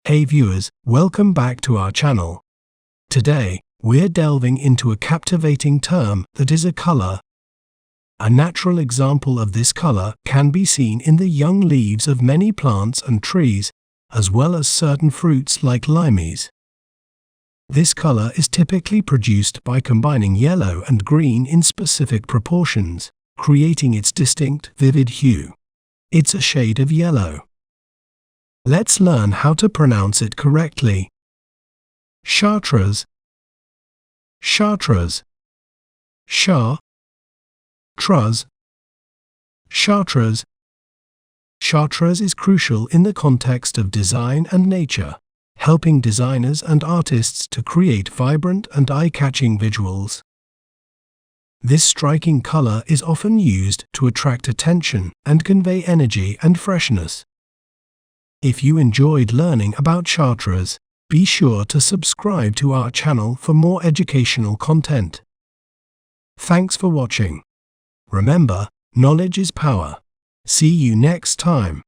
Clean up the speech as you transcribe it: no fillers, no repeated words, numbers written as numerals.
Hey viewers, welcome back to our channel. Today, we're delving into a captivating term that is a color. A natural example of this color can be seen in the young leaves of many plants and trees, as well as certain fruits like limes. This color is typically produced by combining yellow and green in specific proportions, creating its distinct, vivid hue. It's a shade of yellow. Let's learn how to pronounce it correctly. Chartreuse. Chartreuse. Chartreuse. Chartreuse. Chartreuse is crucial in the context of design and nature, helping designers and artists to create vibrant and eye-catching visuals. This striking color is often used to attract attention and convey energy and freshness. If you enjoyed learning about chartreuse, be sure to subscribe to our channel for more educational content. Thanks for watching. Remember, knowledge is power. See you next time.